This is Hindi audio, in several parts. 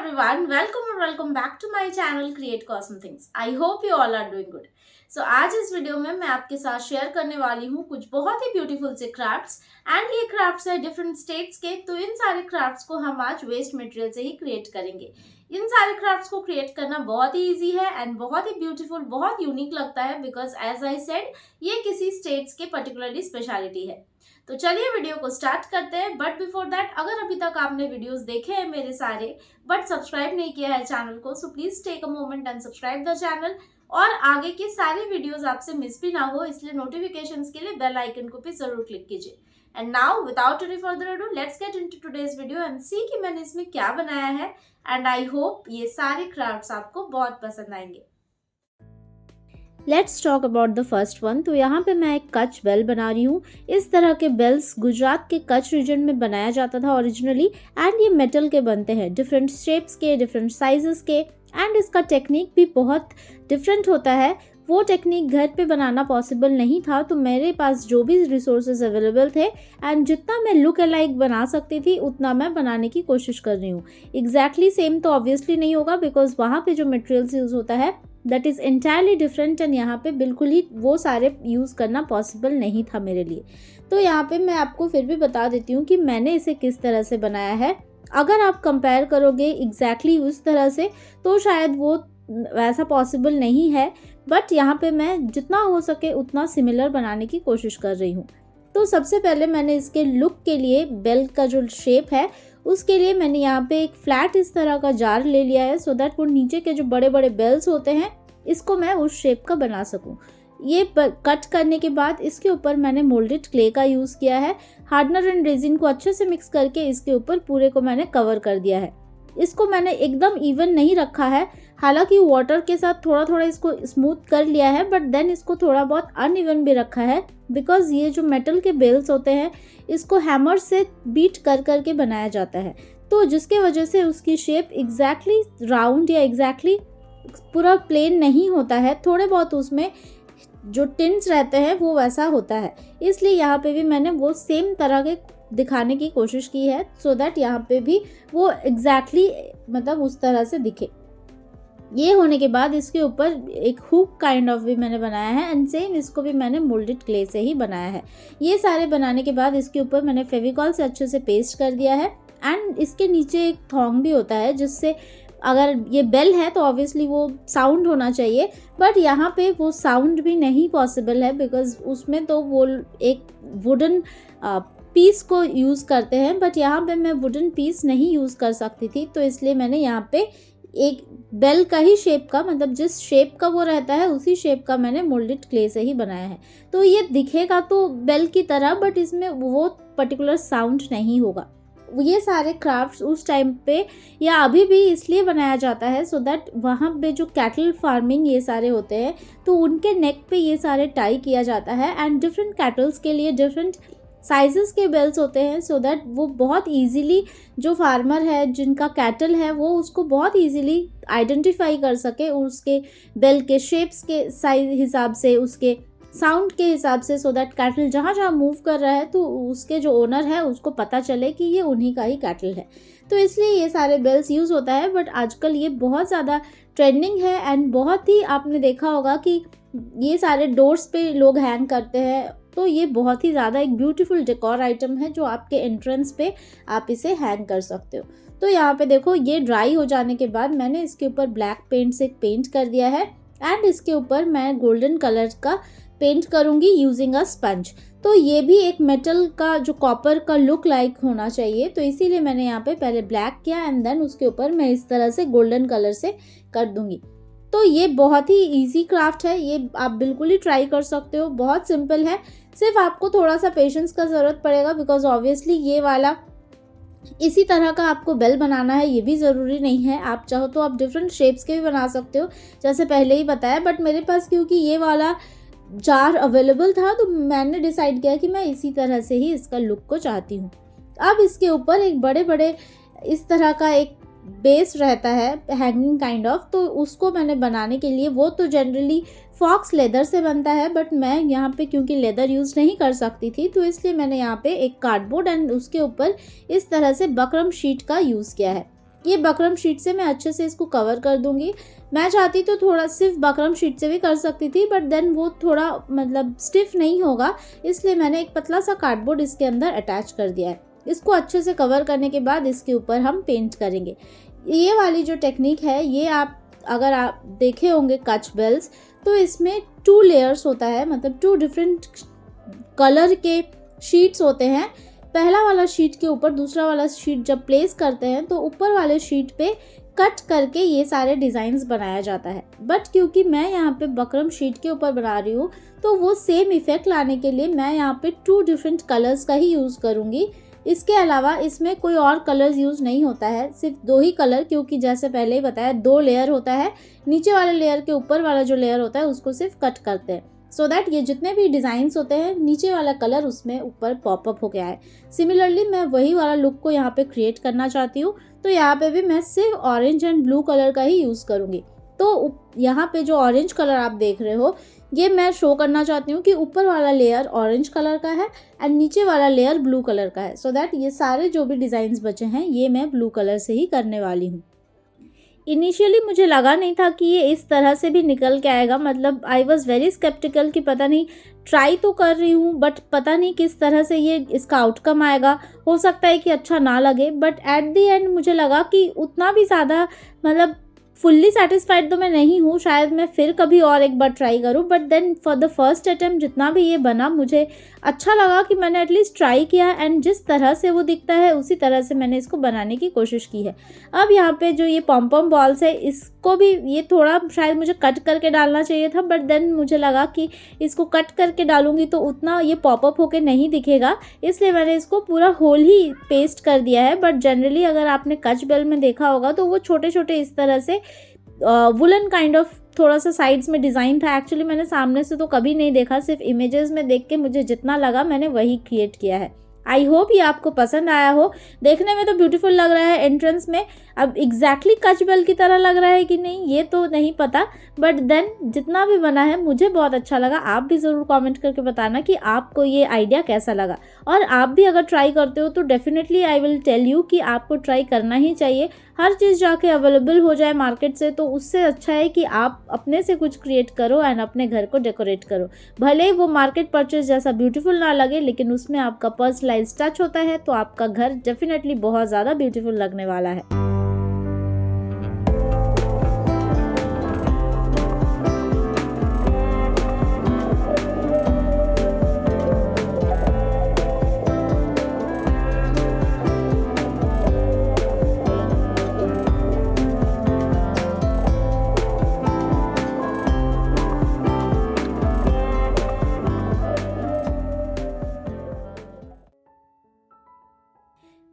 everyone, welcome and welcome back to my channel Create Cosmo Things. I hope you all are doing good. So आज इस वीडियो में मैं आपके साथ शेयर करने वाली हूँ कुछ बहुत ही ब्यूटीफुल से क्राफ्ट्स एंड ये क्राफ्ट्स है डिफरेंट स्टेट्स के। तो इन सारे क्राफ्ट्स को हम आज वेस्ट मटेरियल से ही क्रिएट करेंगे। इन सारे क्राफ्ट्स को क्रिएट करना बहुत ही इजी है एंड बहुत ही ब्यूटीफुल, बहुत यूनिक लगता है बिकॉज एज आई सेड ये किसी स्टेट्स के पर्टिकुलरली स्पेशलिटी है। तो चलिए वीडियो को स्टार्ट करते हैं। बट बिफोर दैट, अगर अभी तक आपने वीडियोस देखे हैं मेरे सारे बट सब्सक्राइब नहीं किया है चैनल को, so please take a moment and subscribe the channel. और आगे के सारे वीडियोस आपसे मिस भी ना हो, इसलिए नोटिफिकेशंस के लिए बेल आइकन को भी जरूर क्लिक कीजिए। And now without any further ado, let's get into today's video and see कि मैंने इसमें क्या बनाया है। एंड आई होप ये सारे क्राफ्ट्स आपको बहुत पसंद आएंगे। Let's talk about the first one. तो यहाँ पे मैं एक कच्छ बेल बना रही हूँ। इस तरह के बेल्स गुजरात के कच्छ रीजन में बनाया जाता था ओरिजिनली एंड ये मेटल के बनते हैं, डिफरेंट शेप्स के, डिफरेंट साइजेस के एंड इसका टेक्निक भी बहुत डिफरेंट होता है। वो टेक्निक घर पे बनाना पॉसिबल नहीं था, तो मेरे पास जो भी रिसोर्सेज अवेलेबल थे एंड जितना मैं लुक अलाइक बना सकती थी उतना मैं बनाने की कोशिश कर रही हूँ। एग्जैक्टली सेम तो ऑब्वियसली नहीं होगा बिकॉज वहाँ पे जो मटेरियल्स यूज़ होता है that is entirely different and यहाँ पे बिल्कुल ही वो सारे यूज़ करना पॉसिबल नहीं था मेरे लिए। तो यहाँ पे मैं आपको फिर भी बता देती हूँ कि मैंने इसे किस तरह से बनाया है। अगर आप कंपेयर करोगे एग्जैक्टली उस तरह से तो शायद वो वैसा पॉसिबल नहीं है, बट यहाँ पे मैं जितना हो सके उतना सिमिलर बनाने की कोशिश कर रही हूँ। तो सबसे पहले मैंने इसके लुक के लिए बेल का जो शेप है उसके लिए मैंने यहाँ पे एक फ्लैट इस तरह का जार ले लिया है सो दैट वो नीचे के जो बड़े बड़े बेल्स होते हैं इसको मैं उस शेप का बना सकूँ। ये कट करने के बाद इसके ऊपर मैंने मोल्डेड क्ले का यूज़ किया है। हार्डनर एंड रेजिन को अच्छे से मिक्स करके इसके ऊपर पूरे को मैंने कवर कर दिया है। इसको मैंने एकदम इवन नहीं रखा है, हालांकि वाटर के साथ थोड़ा थोड़ा इसको स्मूथ कर लिया है, बट देन इसको थोड़ा बहुत अनइवन भी रखा है बिकॉज ये जो मेटल के बेल्स होते हैं इसको हैमर से बीट कर करके बनाया जाता है, तो जिसके वजह से उसकी शेप एग्जैक्टली राउंड या एग्जैक्टली पूरा प्लेन नहीं होता है। थोड़े बहुत उसमें जो टिंट्स रहते हैं वो वैसा होता है, इसलिए यहाँ पे भी मैंने वो सेम तरह के दिखाने की कोशिश की है सो दैट यहाँ पे भी वो एग्जैक्टली मतलब उस तरह से दिखे। ये होने के बाद इसके ऊपर एक हुक काइंड ऑफ भी मैंने बनाया है एंड सेम इसको भी मैंने मोल्डेड क्ले से ही बनाया है। ये सारे बनाने के बाद इसके ऊपर मैंने फेविकॉल से अच्छे से पेस्ट कर दिया है एंड इसके नीचे एक थॉन्ग भी होता है जिससे अगर ये बेल है तो ऑब्वियसली वो साउंड होना चाहिए, बट यहाँ पे वो साउंड भी नहीं पॉसिबल है बिकॉज उसमें तो वो एक वुडन पीस को यूज़ करते हैं, बट यहाँ पे मैं वुडन पीस नहीं यूज़ कर सकती थी, तो इसलिए मैंने यहाँ पे एक बेल का ही शेप का, मतलब जिस शेप का वो रहता है उसी शेप का मैंने मोल्डेड क्ले से ही बनाया है। तो ये दिखेगा तो बेल की तरह बट इसमें वो पर्टिकुलर साउंड नहीं होगा। ये सारे क्राफ्ट्स उस टाइम पे या अभी भी इसलिए बनाया जाता है सो दैट वहाँ पे जो कैटल फार्मिंग ये सारे होते हैं तो उनके नेक पे ये सारे टाई किया जाता है एंड डिफरेंट कैटल्स के लिए डिफरेंट साइजेस के बेल्स होते हैं सो दैट वो बहुत इजीली जो फार्मर है जिनका कैटल है वो उसको बहुत इजीली आइडेंटिफाई कर सके उसके बेल के शेप्स के साइज हिसाब से, उसके साउंड के हिसाब से, सो दैट कैटल जहाँ जहाँ मूव कर रहा है तो उसके जो ओनर है उसको पता चले कि ये उन्हीं का ही कैटल है। तो इसलिए ये सारे बेल्स यूज़ होता है, बट आजकल ये बहुत ज़्यादा ट्रेंडिंग है एंड बहुत ही आपने देखा होगा कि ये सारे डोर्स पे लोग हैंग करते हैं, तो ये बहुत ही ज़्यादा एक ब्यूटीफुल डेकोर आइटम है जो आपके एंट्रेंस पे आप इसे हैंग कर सकते हो। तो यहाँ पे देखो ये ड्राई हो जाने के बाद मैंने इसके ऊपर ब्लैक पेंट से पेंट कर दिया है एंड इसके ऊपर मैं गोल्डन कलर का पेंट करूँगी यूजिंग अ स्पंज। तो ये भी एक मेटल का जो कॉपर का लुक लाइक होना चाहिए, तो इसीलिए मैंने यहाँ पे पहले ब्लैक किया एंड देन उसके ऊपर मैं इस तरह से गोल्डन कलर से कर दूँगी। तो ये बहुत ही इजी क्राफ्ट है, ये आप बिल्कुल ही ट्राई कर सकते हो, बहुत सिंपल है। सिर्फ आपको थोड़ा सा पेशेंस का ज़रूरत पड़ेगा बिकॉज ऑब्वियसली ये वाला इसी तरह का आपको बेल बनाना है ये भी ज़रूरी नहीं है। आप चाहो तो आप डिफरेंट शेप्स के भी बना सकते हो जैसे पहले ही बताया, बट मेरे पास क्योंकि ये वाला जार अवेलेबल था तो मैंने डिसाइड किया कि मैं इसी तरह से ही इसका लुक को चाहती हूँ। अब इसके ऊपर एक बड़े बड़े इस तरह का एक बेस रहता है हैंगिंग काइंड ऑफ, तो उसको मैंने बनाने के लिए, वो तो जनरली फॉक्स लेदर से बनता है बट मैं यहाँ पे क्योंकि लेदर यूज़ नहीं कर सकती थी तो इसलिए मैंने यहाँ पे एक कार्डबोर्ड एंड उसके ऊपर इस तरह से बकरम शीट का यूज़ किया है। ये बकरम शीट से मैं अच्छे से इसको कवर कर दूंगी। मैं चाहती तो थोड़ा सिर्फ बकरम शीट से भी कर सकती थी, बट देन वो थोड़ा मतलब स्टिफ नहीं होगा, इसलिए मैंने एक पतला सा कार्डबोर्ड इसके अंदर अटैच कर दिया है। इसको अच्छे से कवर करने के बाद इसके ऊपर हम पेंट करेंगे। ये वाली जो टेक्निक है, ये अगर आप देखे होंगे कच बेल्स, तो इसमें 2 लेयर्स होता है, मतलब 2 डिफरेंट कलर के शीट्स होते हैं। पहला वाला शीट के ऊपर दूसरा वाला शीट जब प्लेस करते हैं तो ऊपर वाले शीट पे कट करके ये सारे डिज़ाइंस बनाया जाता है। बट क्योंकि मैं यहाँ पे बकरम शीट के ऊपर बना रही हूँ, तो वो सेम इफ़ेक्ट लाने के लिए मैं यहाँ पे 2 डिफरेंट कलर्स का ही यूज़ करूँगी। इसके अलावा इसमें कोई और कलर्स यूज़ नहीं होता है, सिर्फ 2 ही कलर, क्योंकि जैसे पहले ही बताया 2 लेयर होता है। नीचे वाले लेयर के ऊपर वाला जो लेयर होता है उसको सिर्फ कट करते हैं, सो दैट ये जितने भी डिज़ाइंस होते हैं नीचे वाला कलर उसमें ऊपर पॉपअप हो गया है। सिमिलरली मैं वही वाला लुक को यहाँ पे क्रिएट करना चाहती हूँ, तो यहाँ पे भी मैं सिर्फ ऑरेंज एंड ब्लू कलर का ही यूज़ करूँगी। तो यहाँ पे जो ऑरेंज कलर आप देख रहे हो, ये मैं शो करना चाहती हूँ कि ऊपर वाला लेयर ऑरेंज कलर का है एंड नीचे वाला लेयर ब्लू कलर का है, सो दैट ये सारे जो भी डिज़ाइंस बचे हैं ये मैं ब्लू कलर से ही करने वाली हूँ। इनिशियली मुझे लगा नहीं था कि ये इस तरह से भी निकल के आएगा, मतलब आई वॉज़ वेरी स्केप्टिकल कि पता नहीं, ट्राई तो कर रही हूँ बट पता नहीं किस तरह से ये इसका आउटकम आएगा। हो सकता है कि अच्छा ना लगे, बट एट दी एंड मुझे लगा कि उतना भी ज़्यादा मतलब फुल्ली सेटिस्फाइड तो मैं नहीं हूँ, शायद मैं फिर कभी और एक बार ट्राई करूँ। But then for the first attempt जितना भी ये बना, मुझे अच्छा लगा कि मैंने एटलीस्ट ट्राई किया एंड जिस तरह से वो दिखता है उसी तरह से मैंने इसको बनाने की कोशिश की है। अब यहाँ पे जो ये पॉम पॉम बॉल्स है, इसको भी ये थोड़ा शायद मुझे कट करके डालना चाहिए था, बट देन मुझे लगा कि इसको कट करके डालूंगी तो उतना ये पॉपअप होके नहीं दिखेगा, इसलिए मैंने इसको पूरा होल ही पेस्ट कर दिया है। बट जनरली अगर आपने कच बेल में देखा होगा तो वो छोटे छोटे इस तरह से वुलन काइंड ऑफ थोड़ा सा साइड्स में डिज़ाइन था। एक्चुअली मैंने सामने से तो कभी नहीं देखा, सिर्फ इमेजेस में देख के मुझे जितना लगा मैंने वही क्रिएट किया है। आई होप ये आपको पसंद आया हो। देखने में तो ब्यूटीफुल लग रहा है एंट्रेंस में, अब एग्जैक्टली कच बेल की तरह लग रहा है कि नहीं ये तो नहीं पता, बट देन जितना भी बना है मुझे बहुत अच्छा लगा। आप भी ज़रूर कमेंट करके बताना कि आपको ये आइडिया कैसा लगा, और आप भी अगर ट्राई करते हो तो definitely I will tell you कि आपको ट्राई करना ही चाहिए। हर चीज़ जाके अवेलेबल हो जाए मार्केट से तो उससे अच्छा है कि आप अपने से कुछ क्रिएट करो एंड अपने घर को डेकोरेट करो। भले वो मार्केट परचेज जैसा ब्यूटीफुल ना लगे, लेकिन उसमें आपका पर्सनलाइज टच होता है तो आपका घर डेफिनेटली बहुत ज़्यादा ब्यूटीफुल लगने वाला है।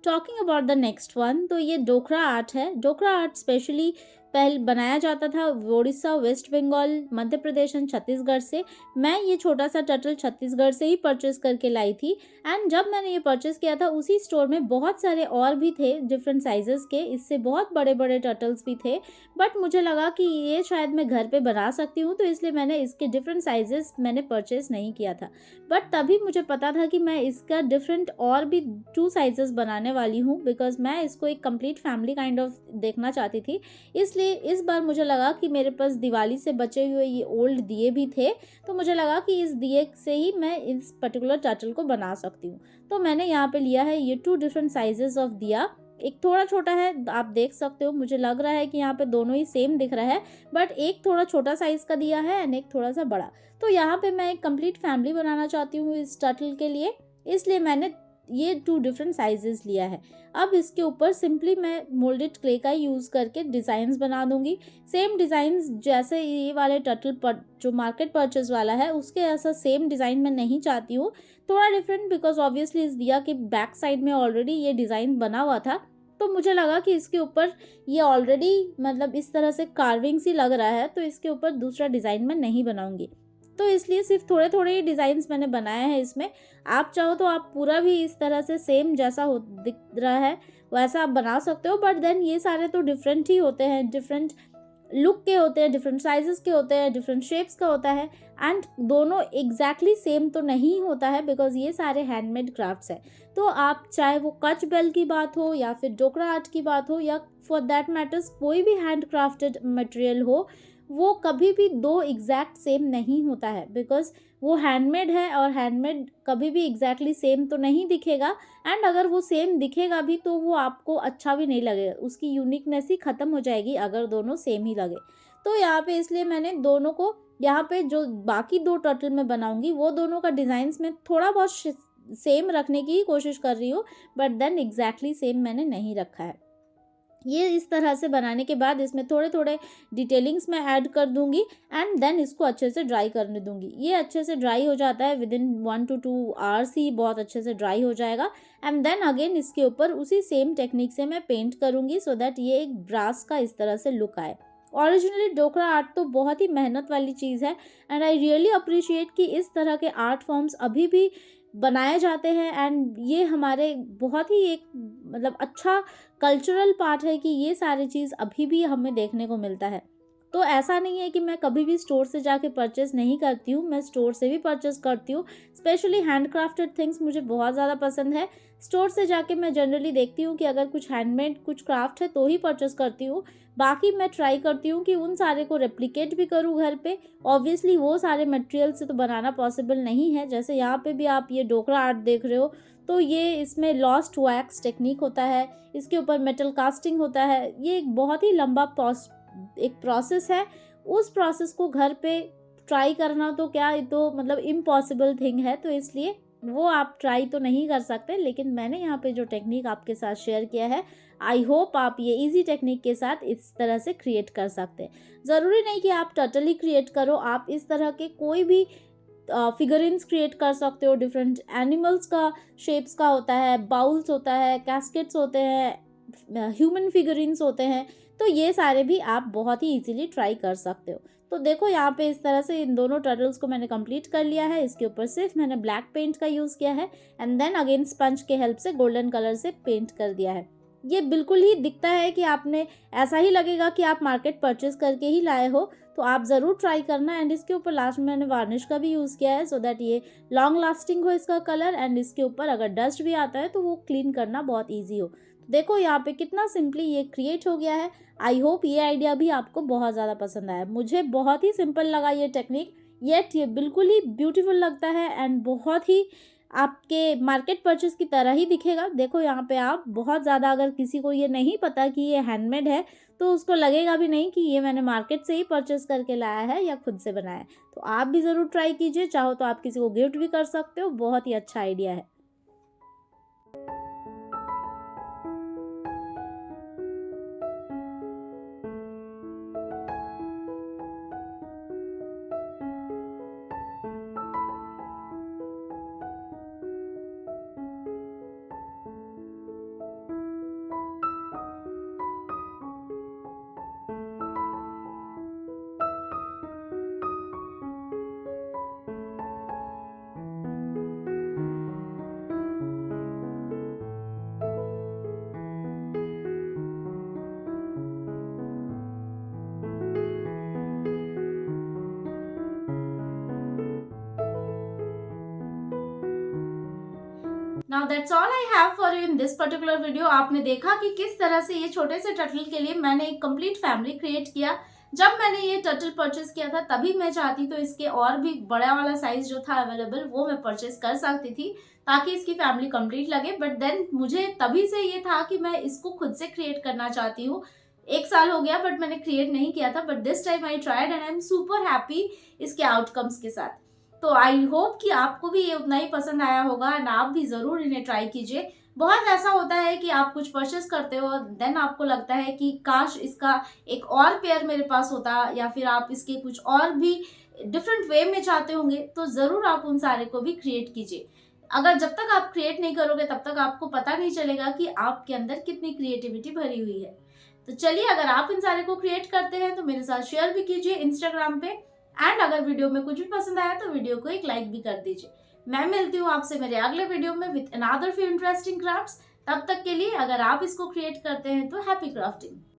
Talking about the next one, तो ये डोकरा आर्ट है। डोकरा आर्ट स्पेशली पहले बनाया जाता था उड़ीसा, वेस्ट बंगाल, मध्य प्रदेश एंड छत्तीसगढ़ से। मैं ये छोटा सा टर्टल छत्तीसगढ़ से ही परचेज़ करके लाई थी, एंड जब मैंने ये परचेज़ किया था उसी स्टोर में बहुत सारे और भी थे डिफरेंट साइजेस के, इससे बहुत बड़े बड़े टर्टल्स भी थे। बट मुझे लगा कि ये शायद मैं घर पे बना सकती हूँ, तो इसलिए मैंने इसके डिफरेंट साइजेस मैंने परचेज़ नहीं किया था। बट तभी मुझे पता था कि मैं इसका डिफरेंट और भी 2 साइजेस बनाने वाली हूँ, बिकॉज मैं इसको एक कंप्लीट फैमिली काइंड ऑफ देखना चाहती थी। इसलिए इस बार मुझे लगा कि मेरे पास दिवाली से बचे हुए ये ओल्ड दिए भी थे, तो मुझे लगा कि इस दिए से ही मैं इस पर्टिकुलर टर्टल को बना सकती हूँ। तो मैंने यहाँ पे लिया है ये 2 डिफरेंट साइजेस ऑफ दिया। एक थोड़ा छोटा है, आप देख सकते हो, मुझे लग रहा है कि यहाँ पे दोनों ही सेम दिख रहा है, बट एक थोड़ा छोटा साइज का दिया है एंड एक थोड़ा सा बड़ा। तो यहाँ पे मैं एक कंप्लीट फैमिली बनाना चाहती हूँ इस टर्टल के लिए, इसलिए मैंने ये 2 डिफरेंट साइजेस लिया है। अब इसके ऊपर सिंपली मैं मोल्डेड क्ले का यूज़ करके डिज़ाइंस बना दूंगी। सेम डिज़ाइंस जैसे ये वाले टर्टल पर जो मार्केट परचेज वाला है उसके ऐसा सेम डिज़ाइन मैं नहीं चाहती हूँ, थोड़ा डिफरेंट, बिकॉज ऑब्वियसली इस दिया के बैक साइड में ऑलरेडी ये डिज़ाइन बना हुआ था। तो मुझे लगा कि इसके ऊपर ये ऑलरेडी मतलब इस तरह से कार्विंग सी लग रहा है, तो इसके ऊपर दूसरा डिज़ाइन मैं नहीं बनाऊंगी। तो इसलिए सिर्फ थोड़े थोड़े ही डिज़ाइंस मैंने बनाए हैं इसमें। आप चाहो तो आप पूरा भी इस तरह से सेम जैसा हो दिख रहा है वैसा आप बना सकते हो, बट देन ये सारे तो डिफरेंट ही होते हैं, डिफरेंट लुक के होते हैं, डिफरेंट साइजेस के होते हैं, डिफरेंट शेप्स का होता है, एंड दोनों एग्जैक्टली सेम तो नहीं होता है बिकॉज ये सारे हैंडमेड क्राफ्ट्स है। तो आप चाहे वो कच बेल की बात हो या फिर डोकरा आर्ट की बात हो या फॉर दैट मैटर्स कोई भी हैंड क्राफ्टेड मटेरियल हो, वो कभी भी दो एग्जैक्ट सेम नहीं होता है बिकॉज वो हैंडमेड है, और हैंडमेड कभी भी एग्जैक्टली सेम तो नहीं दिखेगा, एंड अगर वो सेम दिखेगा भी तो वो आपको अच्छा भी नहीं लगेगा, उसकी यूनिकनेस ही ख़त्म हो जाएगी अगर दोनों सेम ही लगे। तो यहाँ पे इसलिए मैंने दोनों को, यहाँ पे जो बाकी दो टर्टल मैं बनाऊंगी वो दोनों का डिज़ाइंस में थोड़ा बहुत सेम रखने की ही कोशिश कर रही हूँ, बट देन एग्जैक्टली सेम मैंने नहीं रखा है। ये इस तरह से बनाने के बाद इसमें थोड़े थोड़े डिटेलिंग्स मैं ऐड कर दूंगी, एंड देन इसको अच्छे से ड्राई करने दूंगी। ये अच्छे से ड्राई हो जाता है, विद इन 1 to 2 आवर्स ही बहुत अच्छे से ड्राई हो जाएगा, एंड देन अगेन इसके ऊपर उसी सेम टेक्निक से मैं पेंट करूंगी सो दैट ये एक ब्रास का इस तरह से लुक आए। ओरिजिनली डोकरा आर्ट तो बहुत ही मेहनत वाली चीज़ है, एंड आई रियली अप्रिशिएट कि इस तरह के आर्ट फॉर्म्स अभी भी बनाए जाते हैं, एंड ये हमारे बहुत ही एक मतलब अच्छा कल्चरल पार्ट है कि ये सारी चीज़ अभी भी हमें देखने को मिलता है। तो ऐसा नहीं है कि मैं कभी भी स्टोर से जाके परचेस नहीं करती हूँ, मैं स्टोर से भी परचेस करती हूँ। स्पेशली हैंडक्राफ्टेड थिंग्स मुझे बहुत ज़्यादा पसंद है। स्टोर से जाके मैं जनरली देखती हूँ कि अगर कुछ हैंडमेड कुछ क्राफ्ट है तो ही परचेस करती हूँ। बाकी मैं ट्राई करती हूँ कि उन सारे को रेप्लिकेट भी करूँ घर पे। ऑब्वियसली वो सारे मटेरियल से तो बनाना पॉसिबल नहीं है। जैसे यहाँ पे भी आप ये डोकरा आर्ट देख रहे हो, तो ये इसमें लॉस्ट वैक्स टेक्निक होता है, इसके ऊपर मेटल कास्टिंग होता है। ये एक बहुत ही लंबा प्रोसेस है। उस प्रोसेस को घर पे ट्राई करना तो क्या, ये तो मतलब इम्पॉसिबल थिंग है, तो इसलिए वो आप ट्राई तो नहीं कर सकते। लेकिन मैंने यहाँ पे जो टेक्निक आपके साथ शेयर किया है, आई होप आप ये इजी टेक्निक के साथ इस तरह से क्रिएट कर सकते हैं। ज़रूरी नहीं कि आप टर्टल ही क्रिएट करो, आप इस तरह के कोई भी फिगरिन्स क्रिएट कर सकते हो। डिफरेंट एनिमल्स का शेप्स का होता है, बाउल्स होता है, कैस्केट्स होते हैं, ह्यूमन फिगरिन्स होते हैं, तो ये सारे भी आप बहुत ही इजीली ट्राई कर सकते हो। तो देखो यहाँ पे इस तरह से इन दोनों टर्टल्स को मैंने कंप्लीट कर लिया है। इसके ऊपर सिर्फ मैंने ब्लैक पेंट का यूज़ किया है, एंड देन अगेन स्पंज के हेल्प से गोल्डन कलर से पेंट कर दिया है। ये बिल्कुल ही दिखता है कि आपने, ऐसा ही लगेगा कि आप मार्केट परचेज करके ही लाए हो, तो आप ज़रूर ट्राई करना। एंड इसके ऊपर लास्ट में मैंने वार्निश का भी यूज़ किया है सो दैट ये लॉन्ग लास्टिंग हो इसका कलर, एंड इसके ऊपर अगर डस्ट भी आता है तो वो क्लीन करना बहुत ईजी हो। देखो यहाँ पे कितना सिंपली ये क्रिएट हो गया है। आई होप ये आइडिया भी आपको बहुत ज़्यादा पसंद आया। मुझे बहुत ही सिंपल लगा ये टेक्निक, येट ये बिल्कुल ही ब्यूटीफुल लगता है, एंड बहुत ही आपके मार्केट परचेस की तरह ही दिखेगा। देखो यहाँ पे आप बहुत ज़्यादा, अगर किसी को ये नहीं पता कि ये हैंडमेड है तो उसको लगेगा भी नहीं कि ये मैंने मार्केट से ही परचेस करके लाया है या खुद से बनाया है। तो आप भी ज़रूर ट्राई कीजिए, चाहो तो आप किसी को गिफ्ट भी कर सकते हो। बहुत ही अच्छा आइडिया है। Now that's all I have for you in this particular video. आपने देखा कि किस तरह से ये छोटे से टर्टल के लिए मैंने एक कंप्लीट फैमिली क्रिएट किया। जब मैंने ये टर्टल परचेस किया था तभी मैं चाहती तो इसके और भी बड़ा वाला साइज जो था अवेलेबल वो मैं परचेस कर सकती थी ताकि इसकी फैमिली कंप्लीट लगे। बट देन मुझे तभी से ये था कि मैं इसको खुद से क्रिएट करना चाहती हूँ। 1 साल हो गया बट मैंने क्रिएट नहीं किया था, but this time I tried and I am super happy इसके आउटकम्स के साथ। तो आई होप कि आपको भी ये उतना ही पसंद आया होगा, एंड आप भी ज़रूर इन्हें ट्राई कीजिए। बहुत ऐसा होता है कि आप कुछ परचेस करते हो, देन आपको लगता है कि काश इसका एक और पेयर मेरे पास होता, या फिर आप इसके कुछ और भी डिफरेंट वे में चाहते होंगे, तो ज़रूर आप उन सारे को भी क्रिएट कीजिए। अगर जब तक आप क्रिएट नहीं करोगे तब तक आपको पता नहीं चलेगा कि आपके अंदर कितनी क्रिएटिविटी भरी हुई है। तो चलिए, अगर आप इन सारे को क्रिएट करते हैं तो मेरे साथ शेयर भी कीजिए इंस्टाग्राम पे, एंड अगर वीडियो में कुछ भी पसंद आया तो वीडियो को एक लाइक भी कर दीजिए। मैं मिलती हूँ आपसे मेरे अगले वीडियो में with another few interesting crafts. तब तक के लिए अगर आप इसको क्रिएट करते हैं तो हैप्पी क्राफ्टिंग।